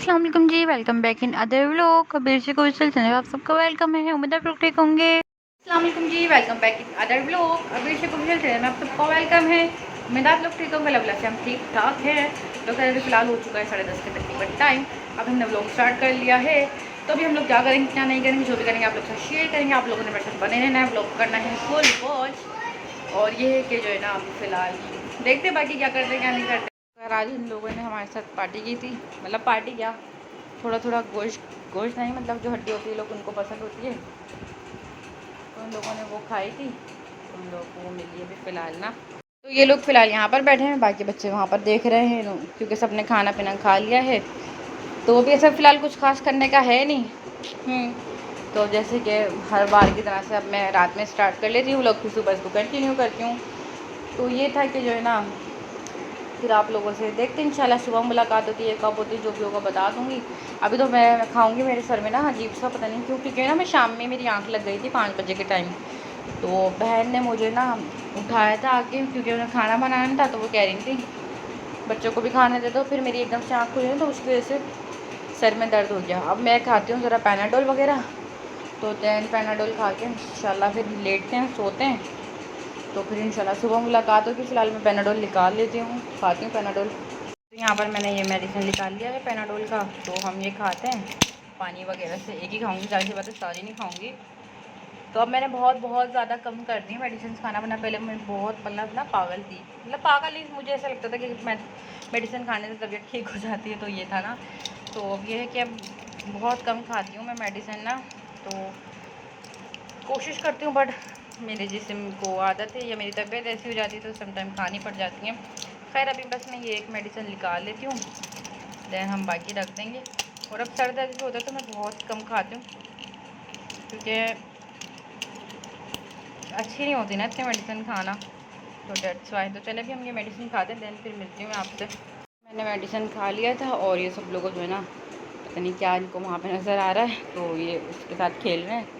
अस्सलाम वालेकुम जी, welcome back in other vlog. Kabir से कौशल चैनल आप सबका वेलकम है। उम्मीद है आप लोग ठीक होंगे। अस्सलाम वालेकुम जी, welcome back in other vlog. Kabir से कौशल चैनल में आप सबका वेलकम है। उम्मीद है आप लोग ठीक होंगे। अल्लाह से हम ठीक ठाक हैं। तो फिलहाल हो चुका है 10:30 के तकरीबन टाइम। अब हमने व्लॉग स्टार्ट कर लिया है। तो अभी हम लोग क्या करेंगे क्या नहीं करेंगे, जो भी करेंगे आप लोग से शेयर करेंगे। आप लोगों ने मेरे साथ बने रहना है, व्लॉग करना है फुल वॉच। और ये है कि जो है ना अभी फ़िलहाल देखते बाकी क्या करते क्या नहीं करते। आज इन लोगों ने हमारे साथ पार्टी की थी, मतलब पार्टी क्या, थोड़ा थोड़ा गोश्त नहीं, मतलब जो हड्डी होती है लोग उनको पसंद होती है, तो उन लोगों ने वो खाई थी। तो उन लोगों को वो मिली है अभी फ़िलहाल ना। तो ये लोग फ़िलहाल यहाँ पर बैठे हैं, बाकी बच्चे वहाँ पर देख रहे हैं क्योंकि सबने खाना पीना खा लिया है। तो अभी ऐसा फ़िलहाल कुछ खास करने का है नहीं। तो जैसे कि हर बार की तरह से अब मैं रात में स्टार्ट कर लेती हूँ व्लॉग, फिर सुबह को कंटिन्यू करती हूँ। तो ये था कि जो है ना फिर आप लोगों से देखते हैं इंशाल्लाह सुबह मुलाकात होती है, कब होती है जो भी होगा बता दूँगी। अभी तो मैं खाऊंगी, मेरे सर में ना अजीब सा पता नहीं क्यों, क्योंकि ना मैं शाम में मेरी आंख लग गई थी 5 बजे के टाइम। तो बहन ने मुझे ना उठाया था आके, क्योंकि उन्हें खाना बनाना था। तो वो कह रही थी बच्चों को भी खाने दे दो, फिर मेरी एकदम से आँख खुली, तो उसकी वजह से सर में दर्द हो गया। अब मैं खाती हूँ ज़रा पैनाडोल वगैरह, तो दैन पैनाडोल खा के इंशाल्लाह फिर लेटते हैं सोते हैं। तो फिर इंशाल्लाह सुबह मुलाकात होगी। फ़िलहाल मैं पैनाडोल निकाल लेती हूँ, खाती हूँ पैनाडोल। तो यहाँ पर मैंने ये मेडिसिन निकाल लिया है पैनाडोल का, तो हम ये खाते हैं पानी वगैरह से। एक ही खाऊंगी, ज़्यादा सी बात है सारी नहीं खाऊंगी। तो अब मैंने बहुत बहुत ज़्यादा कम कर दी मेडिसिन खाना बना। पहले मैं बहुत मतलब ना पागल थी, मतलब पागल ही, मुझे ऐसा लगता था कि मैं मेडिसिन खाने से तबीयत ठीक हो जाती है, तो ये था ना। तो अब ये है कि अब बहुत कम खाती हूँ मैं मेडिसिन ना। तो कोशिश करती हूँ, बट मेरे जिस्म को आदत है या मेरी तबीयत ऐसी हो जाती है तो समटाइम खानी पड़ जाती है। खैर अभी बस मैं ये एक मेडिसिन निकाल लेती हूँ, दैन हम बाकी रख देंगे। और अब सर दर्द भी होता है तो मैं बहुत कम खाती हूँ, क्योंकि अच्छी नहीं होती ना इतनी मेडिसिन खाना, तो डेट्स वाई। तो चले भी हम ये मेडिसिन खाते हैं, दैन फिर मिलती हूँ मैं आपसे। मैंने मेडिसिन खा लिया था और ये सब लोगों जो है ना पता नहीं क्या इनको वहाँ पे नज़र आ रहा है, तो ये उसके साथ खेल रहे हैं।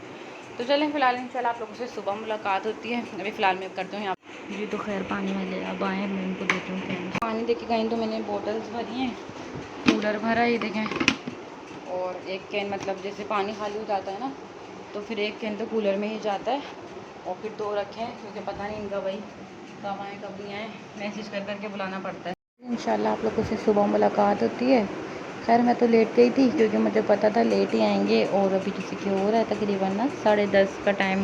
तो चलें फ़िलहाल इंशाल्लाह आप लोगों से सुबह मुलाकात होती है। अभी फ़िलहाल मैं करती हूँ यहाँ जी। तो खैर पानी वाले अब आए हैं, मैं इनको देती हूँ कैन पानी देके गई। तो मैंने बोतल्स भरी हैं, कूलर भरा ये देखें। और एक कैन मतलब जैसे पानी खाली हो जाता है ना, तो फिर एक कैन तो कूलर में ही जाता है। और फिर 2 रखे हैं, क्योंकि पता नहीं इनका भाई कब आए कब नहीं आए, मैसेज कर करके बुलाना पड़ता है। इंशाल्लाह आप लोगों से सुबह मुलाकात होती है। खैर मैं तो लेट गई थी, क्योंकि मुझे पता था लेट ही आएंगे। और अभी किसी के हो रहा है तकरीबन ना 10:30 का टाइम,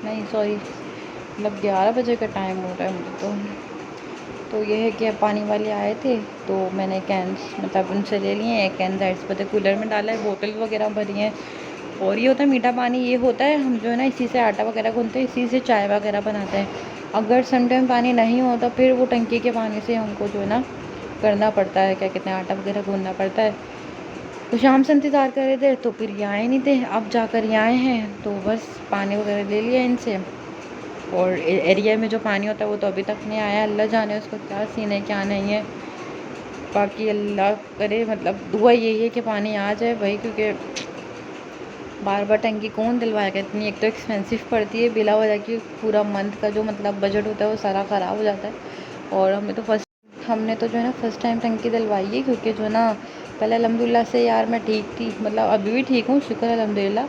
नहीं सॉरी मतलब 11 बजे का टाइम हो रहा है मुझे। तो ये है कि पानी वाले आए थे, तो मैंने कैंस मतलब उनसे ले लिए। एक कैन साइड से पता कूलर में डाला है, बोतल वगैरह भरी हैं। और ये होता है मीठा पानी, ये होता है हम जो है ना इसी से आटा वगैरह गूँथते हैं, इसी से चाय वगैरह बनाते हैं। अगर समटाइम पानी नहीं हो तो फिर वो टंकी के पानी से हमको जो है ना करना पड़ता है, क्या कहते हैं, आटा वगैरह गूँथना पड़ता है। तो शाम से इंतज़ार कर रहे थे, तो फिर ये आए नहीं थे। अब जाकर ये आए हैं, तो बस पानी वगैरह ले लिया इनसे। और एरिया में जो पानी होता है वो तो अभी तक नहीं आया, अल्लाह जाने उसका क्या सीन है क्या नहीं है। बाकी अल्लाह करे, मतलब दुआ यही है कि पानी आ जाए भाई, क्योंकि बार बार टंकी कौन दिलवाएगा इतनी, एक तो एक्सपेंसिव पड़ती है बिला वजह की। पूरा मंथ का जो मतलब बजट होता है वो सारा ख़राब हो जाता है। और हमने तो जो है ना फ़र्स्ट टाइम टंकी दिलवाई है, क्योंकि जो है ना पहले अल्हम्दुलिल्लाह से यार मैं ठीक थी, मतलब अभी भी ठीक हूँ, शुक्र है अल्हम्दुलिल्लाह।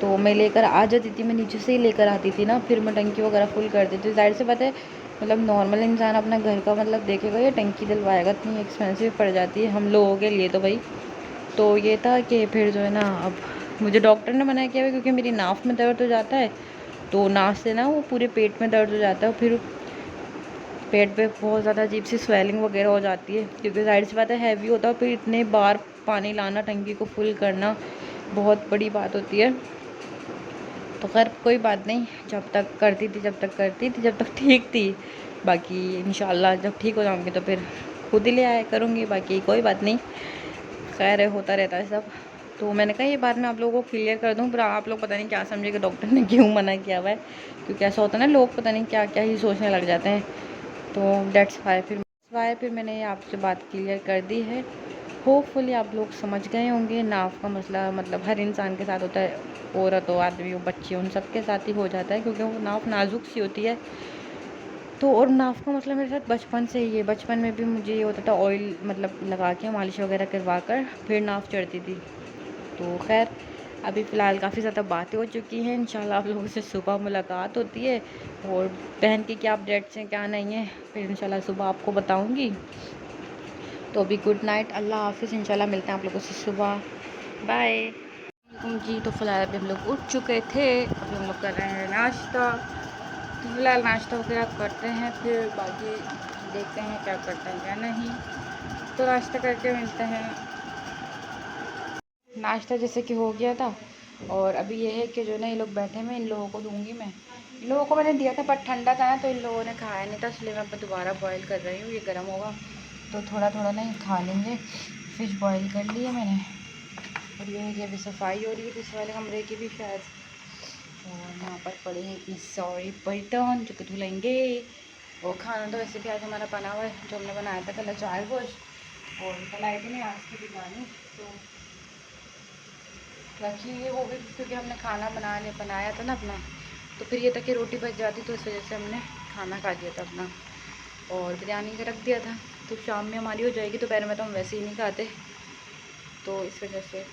तो मैं लेकर आ जाती थी, मैं नीचे से ही लेकर आती थी ना, फिर मैं टंकी वगैरह फुल कर देती थी। ज़ाहिर सी बात है, मतलब नॉर्मल इंसान अपना घर का मतलब देखेगा या टंकी दिलवाएगा, इतनी एक्सपेंसिव पड़ जाती है हम लोगों के लिए तो भाई। तो ये था कि फिर जो है ना अब मुझे डॉक्टर ने मना किया है, क्योंकि मेरी नाफ में दर्द हो जाता है। तो नाफ से ना वो पूरे पेट में दर्द हो जाता है, फिर पेट पे बहुत ज़्यादा अजीब सी स्वेलिंग वगैरह हो जाती है, क्योंकि ज़ाहिर सी बात है हैवी होता है। फिर इतने बार पानी लाना, टंकी को फुल करना बहुत बड़ी बात होती है। तो खैर कोई बात नहीं, जब तक करती थी जब तक ठीक थी। बाकी इंशाल्लाह जब ठीक हो जाऊंगी तो फिर खुद ही ले आया करूँगी, बाकी कोई बात नहीं, खैर होता रहता है सब। तो मैंने कहा ये बात मैं आप लोगों को क्लियर कर दूँ, पर आप लोग पता नहीं क्या समझे कि डॉक्टर ने क्यों मना किया हुआ है, क्योंकि ऐसा होता है ना लोग पता नहीं क्या क्या ही सोचने लग जाते हैं। तो डेट्स वाई फिर मैंने आपसे बात क्लियर कर दी है। होपफुली आप लोग समझ गए होंगे। नाव का मसला मतलब हर इंसान के साथ होता है, औरत हो, आदमी हो, बच्चे हो, उन सब के साथ ही हो जाता है, क्योंकि वो नाव नाजुक सी होती है। तो और नाफ का मसला मेरे साथ बचपन से ही है। बचपन में भी मुझे ये होता था ऑयल मतलब लगा के मालिश वगैरह करवा कर फिर नाफ चढ़ती थी। तो खैर अभी फ़िलहाल काफ़ी ज़्यादा बातें हो चुकी हैं। इंशाल्लाह आप लोगों से सुबह मुलाकात होती है और बहन की क्या अपडेट्स हैं क्या नहीं है फिर इंशाल्लाह सुबह आपको बताऊंगी। तो अभी गुड नाइट, अल्लाह हाफिज़, इंशाल्लाह मिलते हैं आप लोगों से सुबह। बाय जी। तो फ़िलहाल अभी हम लोग उठ चुके थे, अभी हम लोग कर रहे हैं नाश्ता। तो फ़िलहाल नाश्ता वगैरह करते हैं फिर बाकी देखते हैं क्या करते हैं क्या नहीं। तो नाश्ता करके मिलते हैं। नाश्ता जैसे कि हो गया था और अभी ये है कि जो ना ये लोग बैठे हुए इन लोगों को दूंगी मैं। इन लोगों को मैंने दिया था पर ठंडा था ना तो इन लोगों ने खाया नहीं था, इसलिए मैं अब दोबारा बॉईल कर रही हूँ। ये गर्म होगा तो थोड़ा थोड़ा ना खा लेंगे। फ़िश बॉईल कर ली है मैंने और ये है कि अभी सफाई हो रही है इस वाले कमरे की भी शायद। और यहाँ पर पड़े हैं इतनी सारी बर्तन जो कि धुलेंगे। और खाना तो वैसे भी आज हमारा बना हुआ है, जो हमने बनाया था कल अचार गोश्त और कल आई थी नहीं आज की बिरयानी तो रखी हुई है वो भी, क्योंकि हमने खाना बनाया था ना अपना। तो फिर ये था कि रोटी बच जाती तो इस वजह से हमने खाना खा लिया था अपना और बिरयानी का रख दिया था। तो शाम में हमारी हो जाएगी, दोपहर में तो हम वैसे ही नहीं खाते तो इस वजह से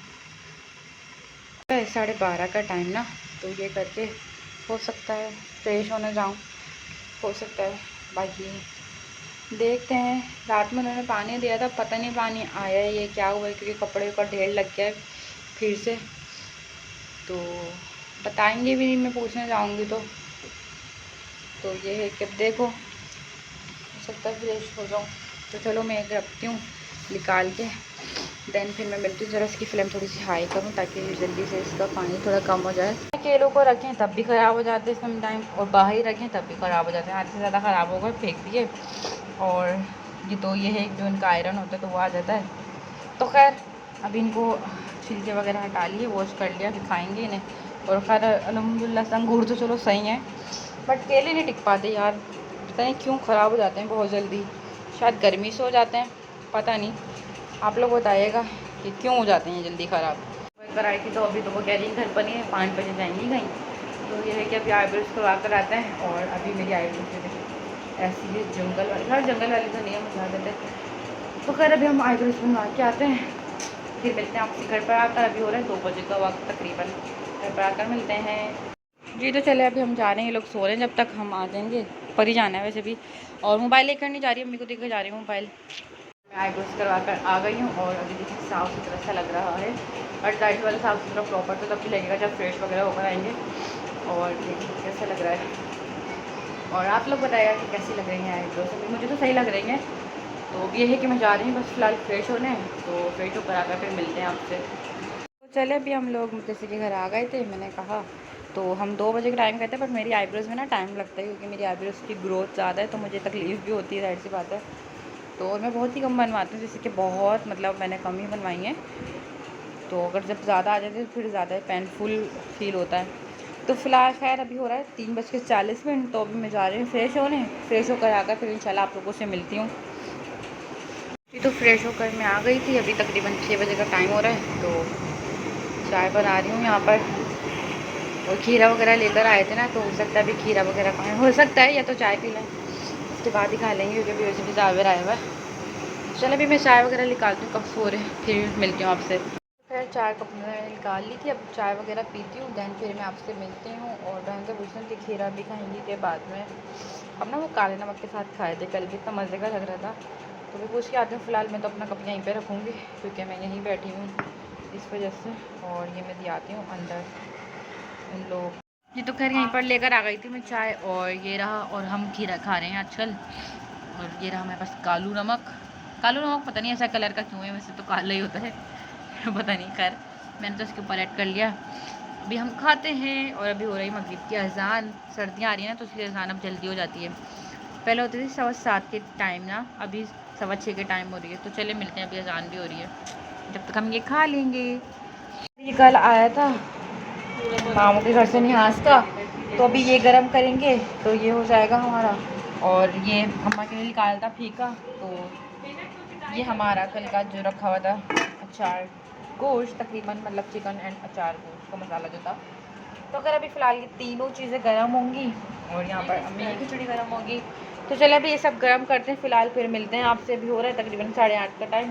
12:30 का टाइम ना। तो ये करके हो सकता है फ्रेश होने जाऊँ, हो सकता है। बाकी देखते हैं। रात में उन्होंने पानी दिया था, पता नहीं पानी आया है ये क्या हुआ है, क्योंकि कपड़े का ढेर लग गया है फिर से। तो बताएंगे भी नहीं, मैं पूछने जाऊंगी तो ये है कि देखो हो सकता है फ्रेश हो जाऊँ। तो चलो मैं एक रखती हूँ निकाल के, देन फिर मैं मिलती हूँ। ज़रा इसकी फ्लेम थोड़ी सी हाई करूँ ताकि जल्दी से इसका पानी थोड़ा कम हो जाए। केलों को रखें तब भी ख़राब हो जाते हैं सम टाइम, और बाहर ही रखें तब भी ख़राब हो जाते हैं। आज से ज़्यादा ख़राब हो गए, फेंक दिए। और ये तो ये है जो इनका आयरन होता है तो वो आ जाता है। तो खैर अभी इनको छिलके वगैरह हटा लिए, वॉश कर लिया, फिर खाएंगे इन्हें। और खैर अल्हम्दुलिल्लाह अंगूर तो चलो सही हैं, बट केले नहीं टिक पाते यार, पता नहीं क्यों ख़राब हो जाते हैं बहुत जल्दी। शायद गर्मी से हो जाते हैं, पता नहीं। आप लोग बताइएगा कि क्यों हो जाते हैं जल्दी ख़राब। कर आई थी तो अभी तो वो कह रही घर पर नहीं है, 5 बजे जाएंगी कहीं। तो ये है कि अभी आईब्रोज करवा कर आते हैं। और अभी मेरी आईब्रोज ऐसी है जंगल वाली, हर जंगल वाली तो नहीं है, मजा देते। तो खैर अभी हम आईब्रोज बनवा के आते हैं, फिर मिलते हैं आपसे घर पर आकर। अभी हो रहा है 2 बजे का वक्त तकरीबन, घर पर आकर मिलते हैं। जी तो चले अभी हम जा रहे हैं, ये लोग सो रहे हैं, जब तक हम आ जाएंगे। पर ही जाना है वैसे भी। और मोबाइल लेकर नहीं जा रही, मम्मी को देकर जा रही हूँ मोबाइल। मैं आईब्रोज करवा कर आ गई हूँ और अभी देखिए साफ़ सुथरा सा लग रहा है। और डाइट वाला साफ़ सुथरा प्रॉपर तो तब भी लगेगा जब फ्रेश वगैरह होकर आएंगे। और देखिए कैसा लग रहा है। और आप लोग बताइएगा कि कैसी लग रही हैं आईब्रोज। अभी मुझे तो सही लग रही हैं। तो ये है कि मैं जा रही हूँ बस फ़िलहाल फ्रेश होने, तो फ्रेश होकर आकर फिर मिलते हैं आपसे। तो चले अभी हम लोग जैसे कि घर आ गए थे, मैंने कहा तो हम 2 बजे का टाइम कहते हैं, बट मेरी आईब्रोज़ में ना टाइम लगता है क्योंकि मेरी आईब्रोज़ की ग्रोथ ज़्यादा है तो मुझे तकलीफ़ भी होती है, ज़ाहिर सी बात है। तो और मैं बहुत ही कम बनवाती हूँ, जैसे कि बहुत मतलब मैंने कम ही बनवाई हैं। तो अगर जब ज़्यादा आ जाती है तो फिर ज़्यादा पेनफुल फील होता है। तो फ़िलहाल खैर अभी हो रहा है 3:40। तो अभी मैं जा रही हूँ फ्रेश होने, फ्रेश होकर आकर फिर इंशाल्लाह आप लोगों से मिलती हूँ। तो फ्रेश होकर मैं आ गई थी, अभी तकरीबन 6 बजे का टाइम हो रहा है। तो चाय बना रही हूँ यहाँ पर, और खीरा वगैरह लेकर आए थे ना, तो हो सकता है अभी खीरा वगैरह खाएँ, हो सकता है या तो चाय पी लें, उसके बाद ही खा लेंगे क्योंकि अभी वैसे भी जावेर आया हुआ है। चलो अभी मैं चाय वगैरह निकालती हूँ, कब सो रहे फिर मिलती हूँ आपसे। फिर चाय कप मैंने निकाल ली थी, अब चाय वगैरह पीती हूँ, दैन फिर मैं आपसे मिलती हूँ। और बहन से पूछती हूँ कि खीरा भी खाएंगी के बाद में। अब ना वो काले नमक के साथ खाए थे कल भी, इतना मज़े का लग रहा था। तो मैं पूछ के आती हूँ। फ़िलहाल मैं तो अपना कप यहीं पर रखूँगी क्योंकि मैं यहीं बैठी हूँ इस वजह से। और ये मैं आती हूँ अंदर इन लोग। ये तो खैर यहीं पर लेकर आ गई थी मैं चाय, और ये रहा। और हम खीरा खा रहे हैं आजकल। और ये रहा हमारे पास कालू नमक। कालू नमक पता नहीं ऐसा कलर का क्यों है, वैसे तो काला ही होता है पता नहीं। खैर मैंने तो इसके ऊपर ऐड कर लिया। अभी हम खाते हैं। और अभी हो रही मगरिब की अजान। सर्दियाँ आ रही हैं ना तो उसकी अजान अब जल्दी हो जाती है। पहले होती थी 7:15 के टाइम ना, अभी 6:15 के टाइम हो रही है। तो चले मिलते हैं, अभी अजान भी हो रही है, जब तक हम ये खा लेंगे। ये कल आया था मामू के घर से निहास का, तो अभी ये गरम करेंगे तो ये हो जाएगा हमारा। और ये अम्मा के लिए निकाला था फीका, तो ये हमारा कल का जो रखा हुआ था अचार गोश्त तकरीबन, मतलब चिकन एंड अचार गोश्त का मसाला जो था। तो अगर अभी फ़िलहाल ये तीनों चीज़ें गर्म होंगी और यहाँ पर अम्मी की खिचड़ी गर्म होगी, तो चले अभी ये सब गर्म करते हैं फ़िलहाल, फिर मिलते हैं आपसे। अभी हो रहा है तकरीबन 8:30 का टाइम,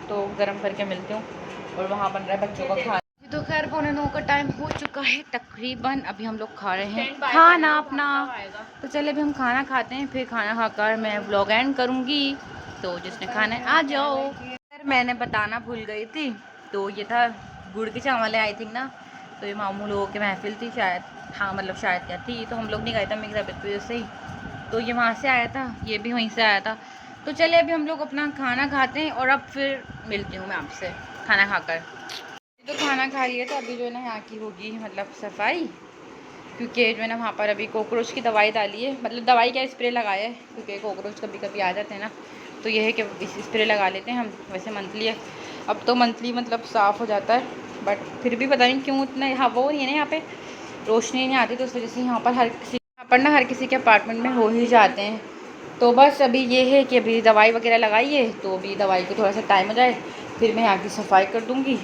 तो गर्म करके मिलती हूँ। और वहाँ बन रहा है बच्चों का खाना। तो खैर 8:45 का टाइम हो चुका है तकरीबन। अभी हम लोग खा रहे हैं खाना अपना। तो चले अभी हम खाना खाते हैं, फिर खाना खाकर मैं व्लॉग एंड करूँगी। तो जिसने खाना है आ जाओ। फिर मैंने बताना भूल गई थी, तो ये था गुड़ के चावल आई थिंक ना। तो ये मामू लोगों की महफिल थी शायद, हाँ मतलब शायद क्या थी, तो हम लोग नहीं गए थे मेरी तबीयत की वजह से ही। तो ये वहाँ से आया था, ये भी वहीं से आया था। तो चलिए अभी हम लोग अपना खाना खाते हैं और अब फिर मिलती हूँ मैं आपसे खाना खाकर। तो खाना खा लिए, तो अभी जो है ना यहाँ की होगी मतलब सफाई, क्योंकि जो है ना वहाँ पर अभी कॉकरोच की दवाई डाली है, मतलब दवाई क्या स्प्रे लगाया है, क्योंकि कॉकरोच कभी कभी आ जाते हैं ना। तो ये है कि स्प्रे लगा लेते हैं हम। वैसे मंथली है, अब तो मंथली मतलब साफ़ हो जाता है, बट फिर भी पता नहीं क्यों इतना यहाँ वो नहीं है ना, यहाँ पे रोशनी नहीं आती, तो उस वजह से यहाँ पर हर किसी के अपार्टमेंट में हो ही जाते हैं। तो बस अभी ये है कि अभी दवाई वगैरह लगाई है, तो अभी दवाई को थोड़ा सा टाइम हो जाए फिर मैं यहाँ की सफाई कर दूँगी।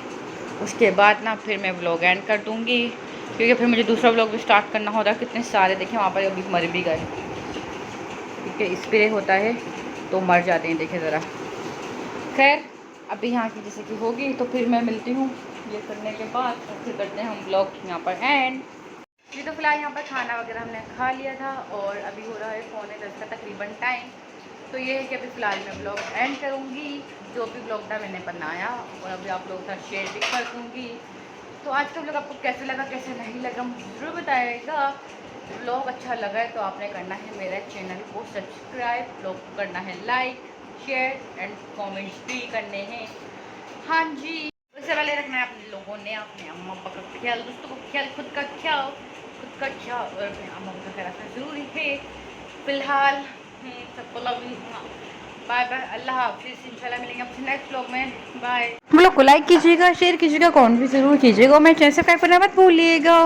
उसके बाद ना फिर मैं व्लॉग एंड कर दूँगी, क्योंकि फिर मुझे दूसरा व्लॉग भी स्टार्ट करना होता है। कितने सारे देखें वहाँ पर अभी मर भी गए, क्योंकि स्प्रे होता है तो मर जाते हैं, देखे ज़रा। खैर अभी यहाँ की जैसे कि होगी, तो फिर मैं मिलती हूँ ये करने के बाद, और फिर करते हैं हम व्लॉग यहाँ पर एंड। जी तो फिलहाल यहाँ पर खाना वगैरह हमने खा लिया था, और अभी हो रहा है 9:45 का तकरीबन टाइम। तो ये है कि अभी फ़िलहाल मैं ब्लॉग एंड करूँगी, जो भी ब्लॉग था मैंने बनाया, और अभी आप लोगों के साथ शेयर भी कर दूँगी। तो आज का ब्लॉग आपको कैसे लगा कैसे नहीं लगा मुझे ज़रूर बताइएगा। ब्लॉग अच्छा लगा है तो आपने करना है मेरे चैनल को सब्सक्राइब, ब्लॉग को करना है लाइक, शेयर एंड कमेंट्स भी करने हैं। हाँ जी, उससे पहले रखना है अपने लोगों ने अपने अम्मा पापा का ख्याल, दोस्तों का ख्याल, खुद का ख्याल और अपने अम्मा पापा का ख्याल रखना ज़रूरी है। फ़िलहाल सबको लव यू, बाय बाय, अल्लाह हाफिज़। इंशाल्लाह मिलेंगे आपसे नेक्स्ट ब्लॉग में। बाय। हम लोग को लाइक कीजिएगा, शेयर कीजिएगा, कमेंट भी ज़रूर कीजिएगा, मैं चैनल सब्सक्राइब करना मत भूलिएगा।